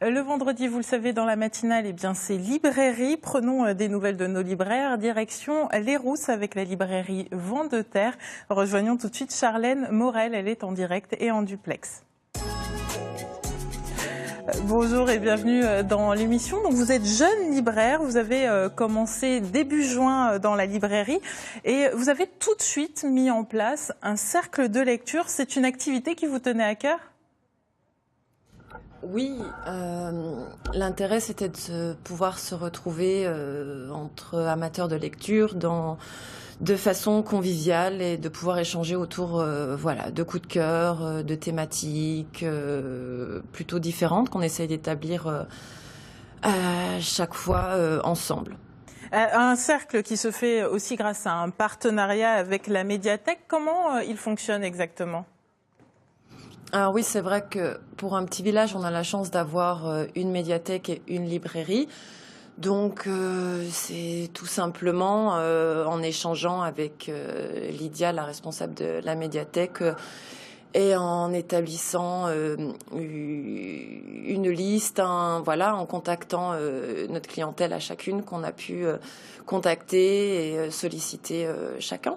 Le vendredi, vous le savez, dans la matinale, eh bien, c'est librairie. Prenons des nouvelles de nos libraires. Direction Les Rousses avec la librairie Vent de Terre. Rejoignons tout de suite Charlène Morel. Elle est en direct et en duplex. Bonjour et bienvenue dans l'émission. Donc vous êtes jeune libraire, vous avez commencé début juin dans la librairie et vous avez tout de suite mis en place un cercle de lecture. C'est une activité qui vous tenait à cœur ? Oui, l'intérêt c'était de pouvoir se retrouver entre amateurs de lecture de façon conviviale et de pouvoir échanger autour de coups de cœur, de thématiques plutôt différentes qu'on essaye d'établir à chaque fois ensemble. Un cercle qui se fait aussi grâce à un partenariat avec la médiathèque. Comment il fonctionne exactement ? Alors oui, c'est vrai que pour un petit village, on a la chance d'avoir une médiathèque et une librairie. Donc c'est tout simplement en échangeant avec Lydia, la responsable de la médiathèque, et en établissant une liste, en contactant notre clientèle à chacune qu'on a pu contacter et solliciter chacun.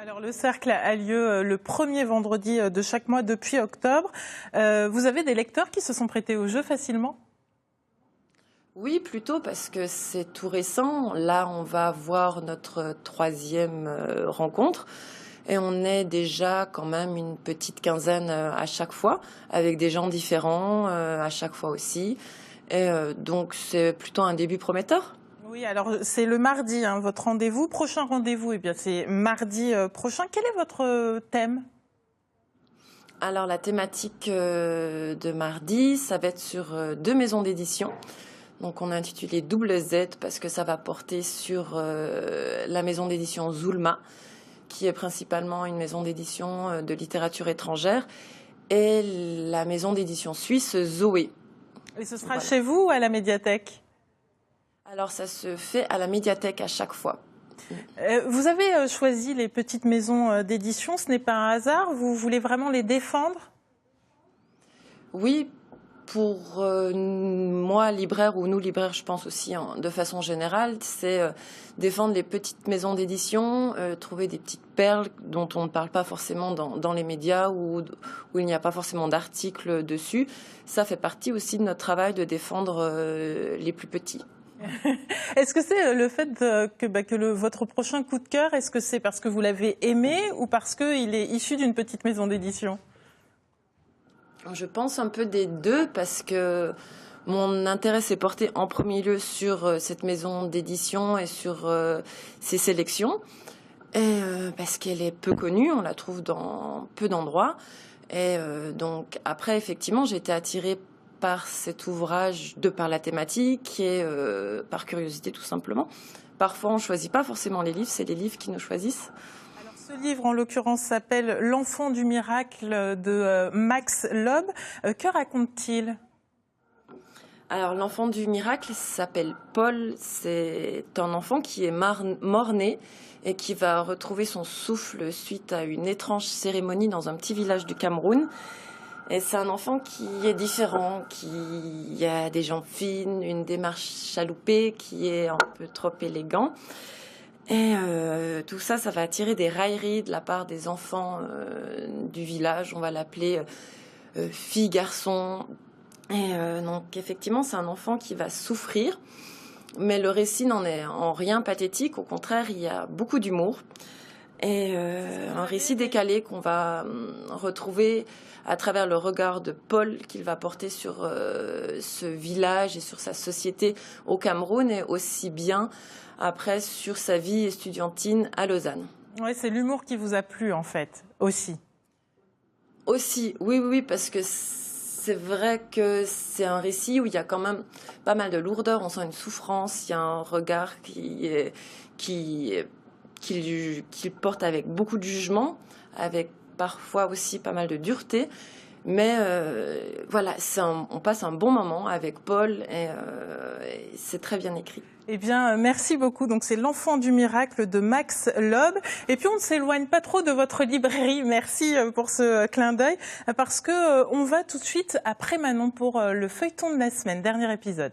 Alors le cercle a lieu le premier vendredi de chaque mois depuis octobre. Vous avez des lecteurs qui se sont prêtés au jeu facilement ? Oui, plutôt parce que c'est tout récent. Là, on va avoir notre troisième rencontre et on est déjà quand même une petite quinzaine à chaque fois, avec des gens différents à chaque fois aussi. Et donc, c'est plutôt un début prometteur. Oui, alors c'est le mardi, votre rendez-vous. Prochain rendez-vous, c'est mardi prochain. Quel est votre thème ? Alors, la thématique de mardi, ça va être sur 2 maisons d'édition. Donc on a intitulé Double Z parce que ça va porter sur la maison d'édition Zulma, qui est principalement une maison d'édition de littérature étrangère, et la maison d'édition suisse Zoé. Et ce sera chez vous ou à la médiathèque ? Alors ça se fait à la médiathèque à chaque fois. Vous avez choisi les petites maisons d'édition, ce n'est pas un hasard, vous voulez vraiment les défendre ? Oui. Pour moi, libraire, ou nous libraires, je pense aussi de façon générale, c'est défendre les petites maisons d'édition, trouver des petites perles dont on ne parle pas forcément dans les médias ou il n'y a pas forcément d'articles dessus. Ça fait partie aussi de notre travail de défendre les plus petits. Est-ce que c'est le fait que votre prochain coup de cœur, est-ce que c'est parce que vous l'avez aimé ou parce qu'il est issu d'une petite maison d'édition ? Je pense un peu des deux parce que mon intérêt s'est porté en premier lieu sur cette maison d'édition et sur ses sélections. Et parce qu'elle est peu connue, on la trouve dans peu d'endroits. Et donc après, effectivement, j'ai été attirée par cet ouvrage de par la thématique et par curiosité tout simplement. Parfois, on ne choisit pas forcément les livres, c'est les livres qui nous choisissent. Ce livre, en l'occurrence, s'appelle « L'enfant du miracle » de Max Loeb. Que raconte-t-il ? Alors, l'enfant du miracle s'appelle Paul. C'est un enfant qui est mort-né et qui va retrouver son souffle suite à une étrange cérémonie dans un petit village du Cameroun. Et c'est un enfant qui est différent, qui a des jambes fines, une démarche chaloupée, qui est un peu trop élégant. Et tout ça, ça va attirer des railleries de la part des enfants du village. On va l'appeler fille, garçon. Et donc effectivement, c'est un enfant qui va souffrir. Mais le récit n'en est en rien pathétique. Au contraire, il y a beaucoup d'humour. Et un récit décalé qu'on va retrouver à travers le regard de Paul qu'il va porter sur ce village et sur sa société au Cameroun et aussi bien après sur sa vie estudiantine à Lausanne. Oui, c'est l'humour qui vous a plu en fait, aussi. Aussi, oui, parce que c'est vrai que c'est un récit où il y a quand même pas mal de lourdeur, on sent une souffrance, il y a un regard qu'il porte avec beaucoup de jugement, avec parfois aussi pas mal de dureté. Mais voilà, on passe un bon moment avec Paul et c'est très bien écrit. Eh bien, merci beaucoup. Donc, c'est L'Enfant du miracle de Max Loeb. Et puis, on ne s'éloigne pas trop de votre librairie. Merci pour ce clin d'œil. Parce que on va tout de suite après Manon pour le feuilleton de la semaine, dernier épisode.